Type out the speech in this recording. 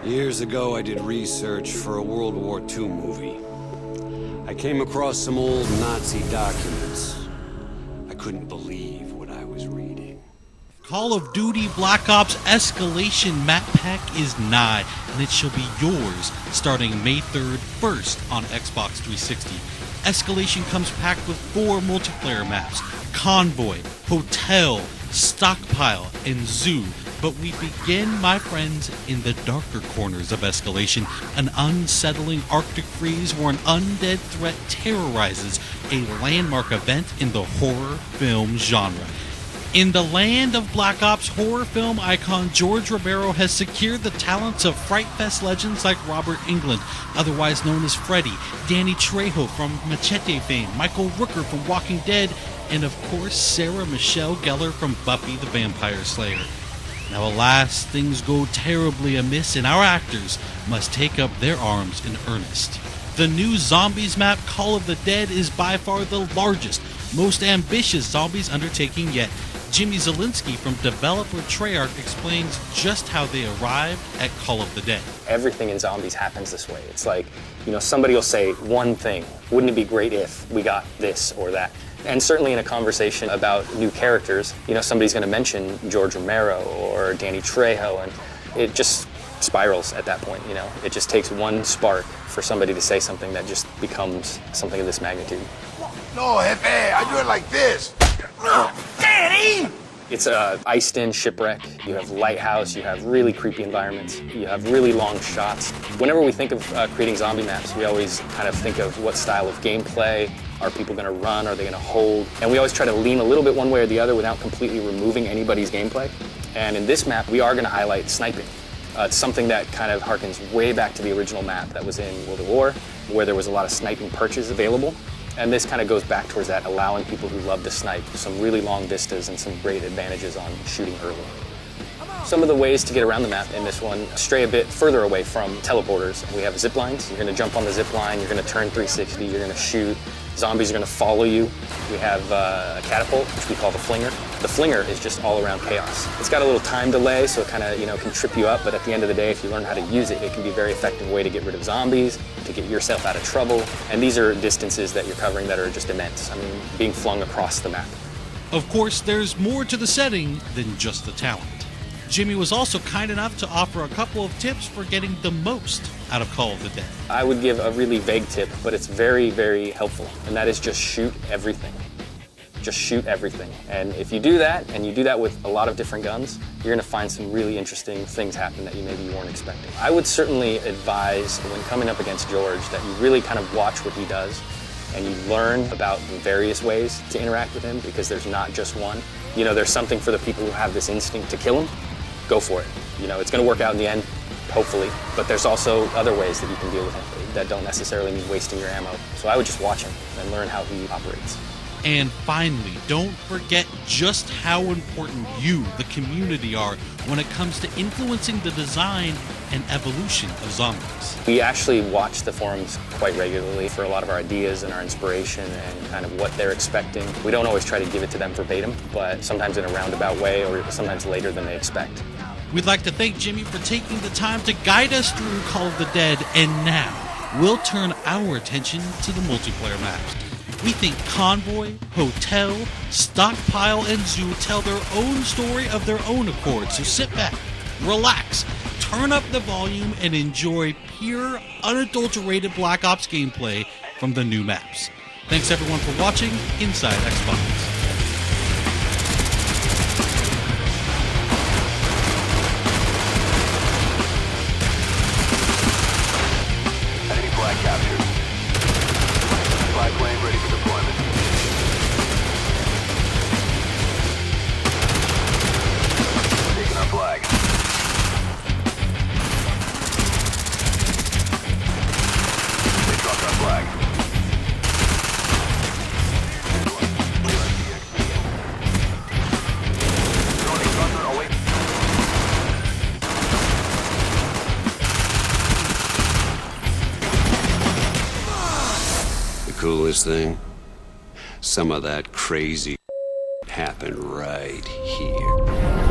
Years ago, I did research for a World War II movie. I came across some old Nazi documents. I couldn't believe what I was reading. Call of Duty Black Ops Escalation map pack is nigh, and it shall be yours starting May 3rd, first on Xbox 360. Escalation comes packed with 4 multiplayer maps: Convoy, Hotel, Stockpile, and Zoo. But we begin, my friends, in the darker corners of Escalation, an unsettling Arctic freeze where an undead threat terrorizes a landmark event in the horror film genre. In the land of Black Ops, horror film icon George Romero has secured the talents of Fright Fest legends like Robert Englund, otherwise known as Freddy, Danny Trejo from Machete fame, Michael Rooker from Walking Dead, and of course Sarah Michelle Gellar from Buffy the Vampire Slayer. Now alas, things go terribly amiss and our actors must take up their arms in earnest. The new Zombies map, Call of the Dead, is by far the largest, most ambitious Zombies undertaking yet. Jimmy Zielinski from developer Treyarch explains just how they arrived at Call of the Dead. Everything in Zombies happens this way. It's like, somebody will say one thing. Wouldn't it be great if we got this or that? And certainly in a conversation about new characters, somebody's going to mention George Romero or Danny Trejo, and it just spirals at that point. It just takes one spark for somebody to say something that just becomes something of this magnitude. No, Jefe, I do it like this. Daddy! It's a iced-in shipwreck. You have lighthouse, you have really creepy environments, you have really long shots. Whenever we think of creating zombie maps, we always kind of think of what style of gameplay. Are people going to run? Are they going to hold? And we always try to lean a little bit one way or the other without completely removing anybody's gameplay. And in this map, we are going to highlight sniping. It's something that kind of harkens way back to the original map that was in World at War, where there was a lot of sniping perches available. And this kind of goes back towards that, allowing people who love to snipe some really long vistas and some great advantages on shooting early. Some of the ways to get around the map in this one stray a bit further away from teleporters. We have zip lines. You're going to jump on the zip line, you're going to turn 360, you're going to shoot. Zombies are going to follow you. We have a catapult, which we call the flinger. The flinger is just all around chaos. It's got a little time delay, so it kind of can trip you up, but at the end of the day, if you learn how to use it, it can be a very effective way to get rid of zombies, to get yourself out of trouble. And these are distances that you're covering that are just immense. I mean, being flung across the map. Of course, there's more to the setting than just the talent. Jimmy was also kind enough to offer a couple of tips for getting the most out of Call of the Dead. I would give a really vague tip, but it's very, very helpful, and that is just shoot everything. Just shoot everything. And if you do that, and you do that with a lot of different guns, you're going to find some really interesting things happen that you maybe weren't expecting. I would certainly advise, when coming up against George, that you really kind of watch what he does, and you learn about the various ways to interact with him, because there's not just one. There's something for the people who have this instinct to kill him. Go for it. It's going to work out in the end, hopefully, but there's also other ways that you can deal with him that don't necessarily mean wasting your ammo. So I would just watch him and learn how he operates. And finally, don't forget just how important you, the community, are when it comes to influencing the design and evolution of zombies. We actually watch the forums quite regularly for a lot of our ideas and our inspiration and kind of what they're expecting. We don't always try to give it to them verbatim, but sometimes in a roundabout way or sometimes later than they expect. We'd like to thank Jimmy for taking the time to guide us through Call of the Dead, and now we'll turn our attention to the multiplayer maps. We think Convoy, Hotel, Stockpile, and Zoo tell their own story of their own accord, so sit back, relax, turn up the volume, and enjoy pure, unadulterated Black Ops gameplay from the new maps. Thanks everyone for watching Inside Xbox. Captured. Flag plane ready for deployment. Taking our flag. They dropped our flag. Throwing thunder away. Coolest thing? Some of that crazy happened right here.